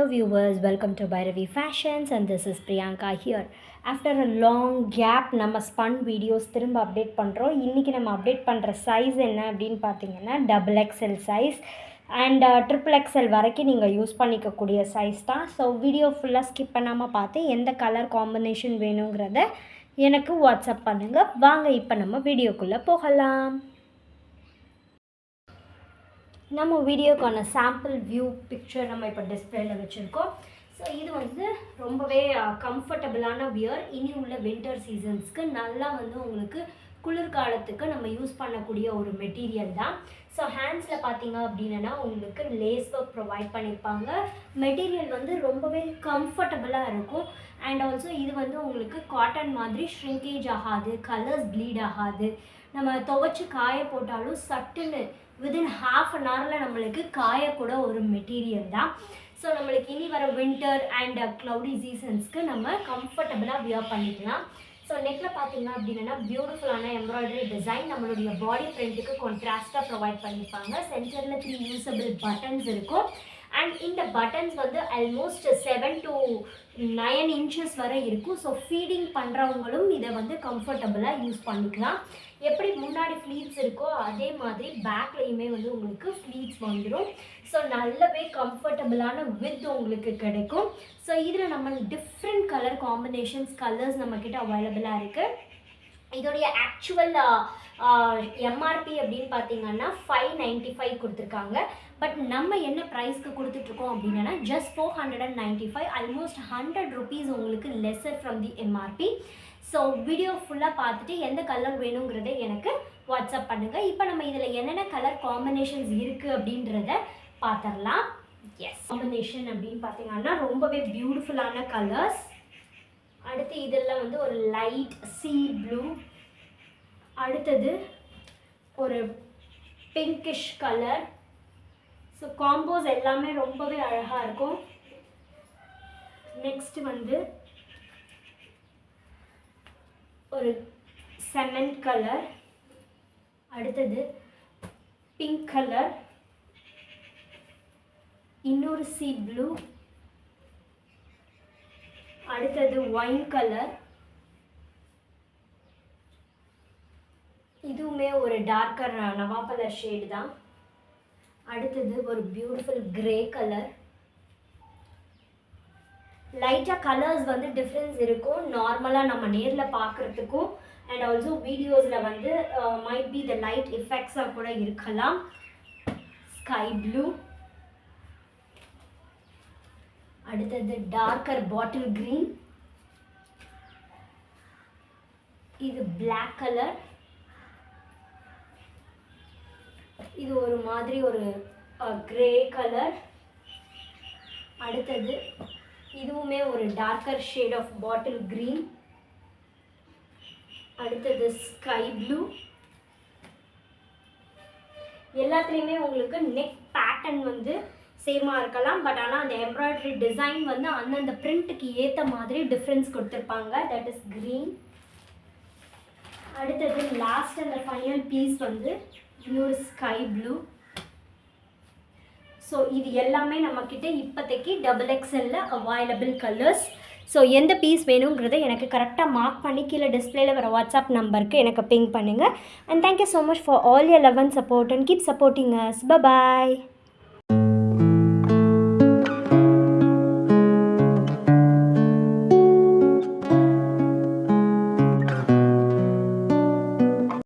viewers, welcome to Bhairavi Fashions and this is Priyanka here. After a long gap நம்ம spun videos திரும்ப update பண்ணுறோம். இன்றைக்கி நம்ம update பண்ணுற சைஸ் என்ன அப்படின்னு பார்த்தீங்கன்னா XXL சைஸ் அண்ட் XXL வரைக்கும் நீங்கள் யூஸ் பண்ணிக்கக்கூடிய சைஸ் தான். ஸோ வீடியோ ஃபுல்லாக ஸ்கிப் பண்ணாமல் பார்த்து எந்த கலர் காம்பினேஷன் வேணுங்கிறத எனக்கு வாட்ஸ்அப் பண்ணுங்கள். வாங்க இப்போ நம்ம வீடியோக்குள்ளே போகலாம். நம்ம வீடியோக்கான சாம்பிள் வியூ பிக்சர் நம்ம இப்போ டிஸ்பிளேயில் வச்சுருக்கோம். ஸோ இது வந்து ரொம்பவே கம்ஃபர்டபுளான வியர். இனி உள்ள வின்டர் சீசன்ஸ்க்கு நல்லா வந்து உங்களுக்கு குளிர்காலத்துக்கு நம்ம யூஸ் பண்ணக்கூடிய ஒரு மெட்டீரியல் தான். ஸோ ஹேண்ட்ஸில் பார்த்தீங்க அப்படின்னா உங்களுக்கு லேஸ் ஒர்க் ப்ரொவைட் பண்ணியிருப்பாங்க. மெட்டீரியல் வந்து ரொம்பவே கம்ஃபர்டபுளாக இருக்கும். அண்ட் ஆல்சோ இது வந்து உங்களுக்கு காட்டன் மாதிரி ஷ்ரிங்கேஜ் ஆகாது, கலர்ஸ் ப்ளீட் ஆகாது. நம்ம துவைச்சி காய போட்டாலும் சட்டுன்னு வித்தின் ½ அன் ஹவரில் நம்மளுக்கு காயக்கூட ஒரு மெட்டீரியல் தான். ஸோ நம்மளுக்கு இனி வர வின்டர் அண்ட் க்ளவுடி சீசன்ஸ்க்கு நம்ம கம்ஃபர்டபுளாக வியர் பண்ணிக்கலாம். ஸோ நெக்கில் பார்த்தீங்க அப்படின்னா பியூட்டிஃபுல்லான எம்ப்ராய்டரி டிசைன் நம்மளுடைய பாடி பிரிண்ட்டுக்கு கான்ட்ராஸ்ட்டாக ப்ரொவைட் பண்ணியிருப்பாங்க. சென்டரில் 3 யூஸபிள் பட்டன்ஸ் இருக்கும். அண்ட் இந்த பட்டன்ஸ் வந்து ஆல்மோஸ்ட் 7 to 9 inches வரை இருக்கும். ஸோ ஃபீடிங் பண்ணுறவங்களும் இதை வந்து கம்ஃபர்டபுளாக யூஸ் பண்ணிக்கலாம். எப்படி முன்னாடி ஃப்ளீட்ஸ் இருக்கோ அதே மாதிரி பேக்லேயுமே வந்து உங்களுக்கு ஃப்ளீட்ஸ் வந்துடும். ஸோ நல்லாவே கம்ஃபர்டபுளான வித் உங்களுக்கு கிடைக்கும். ஸோ இதில் நம்ம டிஃப்ரெண்ட் கலர் காம்பினேஷன்ஸ் கலர்ஸ் நம்மக்கிட்ட அவைலபிளாக இருக்குது. இதோடைய ஆக்சுவல் எம்ஆர்பி அப்படின்னு பார்த்தீங்கன்னா 595 கொடுத்துருக்காங்க. பட் நம்ம என்ன ப்ரைஸ்க்கு கொடுத்துட்ருக்கோம் அப்படின்னா ஜஸ்ட் 495, ஆல்மோஸ்ட் 100 rupees உங்களுக்கு lesser from the MRP. So video ஃபுல்லாக பார்த்துட்டு எந்த கலர் வேணுங்கிறத எனக்கு வாட்ஸ்அப் பண்ணுங்கள். இப்போ நம்ம இதில் என்னென்ன கலர் காம்பினேஷன்ஸ் இருக்குது அப்படின்றத பார்த்துடலாம். எஸ், காம்பினேஷன் அப்படின்னு பார்த்தீங்கன்னா ரொம்பவே பியூட்டிஃபுல்லான கலர்ஸ். அடுத்து இதெல்லாம் வந்து ஒரு லைட் சீ ப்ளூ, அடுத்தது ஒரு பிங்கிஷ் கலர். ஸோ காம்போஸ் எல்லாமே ரொம்பவே அழகாக இருக்கும். நெக்ஸ்ட் வந்து ஒரு செமண்ட் கலர், அடுத்தது பிங்க் கலர், இன்னொரு சீ ப்ளூ, அடுத்தது ஒயின் கலர், இதுவுமே ஒரு டார்க்கர் நவாப்பழ ஷேடு தான். அடுத்தது ஒரு பியூட்டிஃபுல் கிரே கலர். லைட்டாக கலர்ஸ் வந்து டிஃப்ரென்ஸ் இருக்கும் நார்மலாக நம்ம நேரில் பார்க்குறதுக்கும். அண்ட் ஆல்சோ வீடியோஸில் வந்து மைட் பி த லைட் எஃபெக்ட்ஸாக கூட இருக்கலாம். ஸ்கை ப்ளூ, அடுத்தது டார்க்கர் பாட்டில் க்ரீன், இது பிளாக் கலர், இது ஒரு மாதிரி ஒரு கிரே கலர், அடுத்தது இதுவுமே ஒரு darker shade of bottle green, அடுத்தது ஸ்கை ப்ளூ. எல்லாத்துலேயுமே உங்களுக்கு நெக் பேட்டர்ன் வந்து சேமாக இருக்கலாம். பட் ஆனால் அந்த எம்ப்ராய்டரி டிசைன் வந்து அந்தந்த பிரிண்ட்டுக்கு ஏற்ற மாதிரி டிஃப்ரென்ஸ் கொடுத்துருப்பாங்க. That is green. அடுத்தது லாஸ்ட் அந்த ஃபைனல் பீஸ் வந்து இன்னொரு ஸ்கை ப்ளூ. ஸோ இது எல்லாமே நம்மக்கிட்ட இப்போதைக்கு XXL அவைலபிள் கலர்ஸ். ஸோ எந்த பீஸ் வேணுங்கிறத எனக்கு கரெக்டாக மார்க் பண்ணி கீழே டிஸ்பிளேல வர வாட்ஸ்அப் நம்பருக்கு எனக்கு பிங் பண்ணுங்கள். And thank you so much for all your love and support and keep supporting us. By.